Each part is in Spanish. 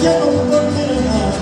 Ya no volverán a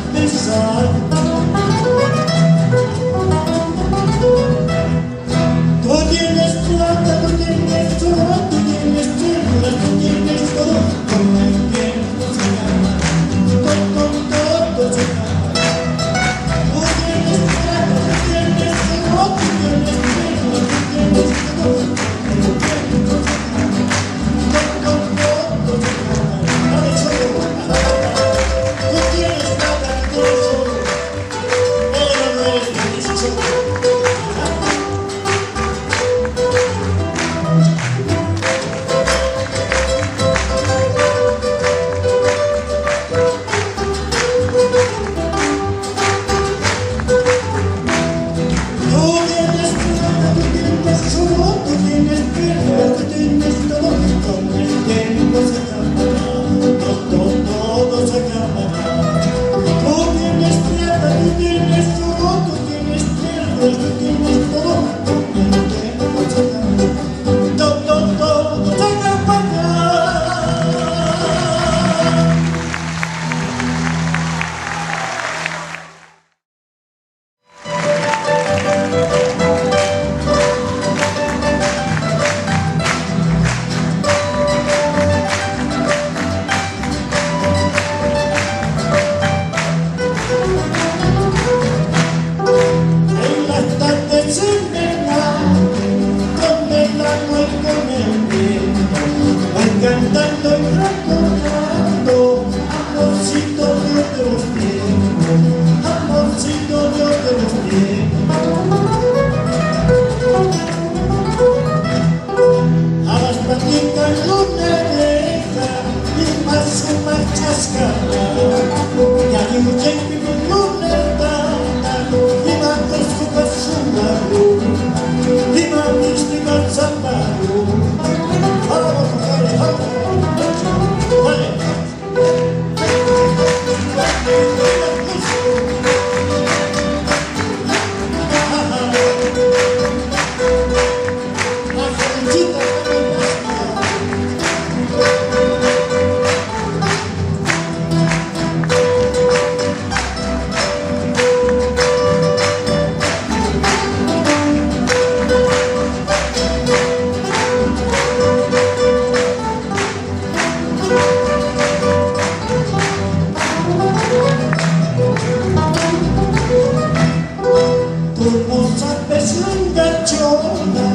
corona,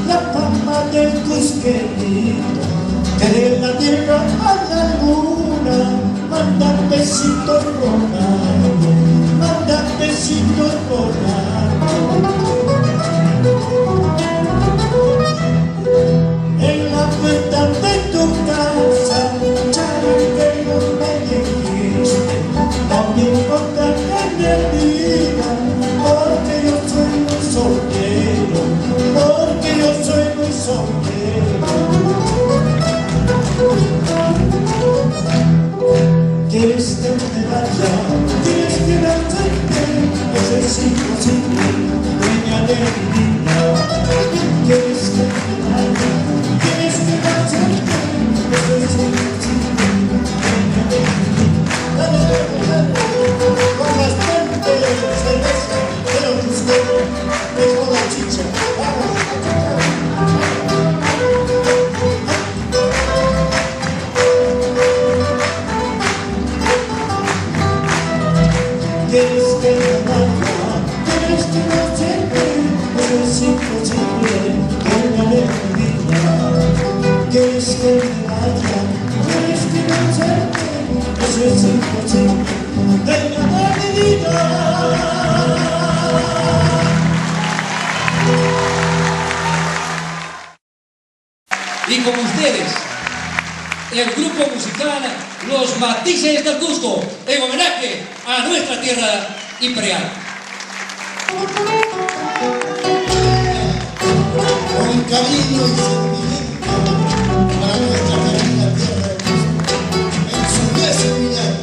la pampa del Cusqueñito, que de la tierra a la luna manda besitos Ronaldo, manda besitos Ronaldo. En la puerta de tu casa, charanguero me dijiste, no me importa que me digan, porque yo soy muy soltero, porque yo soy muy soltero. ¿Quieres que me vaya? ¿Quieres que me acerque? Eso es imposible, dueña de mi vida. ¿Quieres que me vaya? ¿Quieres que me acerque? Eso es imposible, dueña de mi vida. Dale, dale, dale, con bastante cerveza, pero usted dejó la chicha. Vamos. ¿Quieres que me vaya? ¿Quieres que me acerque? Eso es imposible, dueña de mi vida. ¿Quieres que me vaya? ¿Quieres que me acerque? Eso es imposible, dueña de mi vida. Y con ustedes, el grupo musical Los Matices del Cusco, en homenaje a nuestra tierra imperial. Con cariño y sentimiento para nuestra querida tierra del Cusco, en su beso final.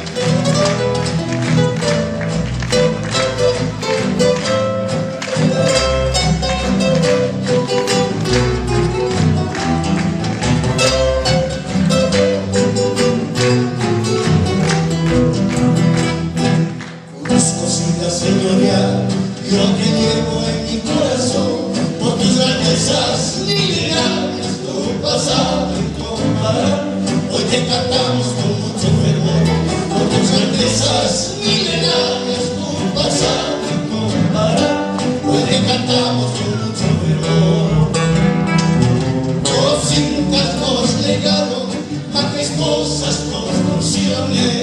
Señorial, yo te llevo en mi corazón por tus grandezas milenarias, tu pasado incomparar. Hoy te cantamos con mucho fervor por tus grandezas milenarias, tu pasado incomparar. Hoy te cantamos con mucho fervor. Los incas nos legaron majestuosas construcciones.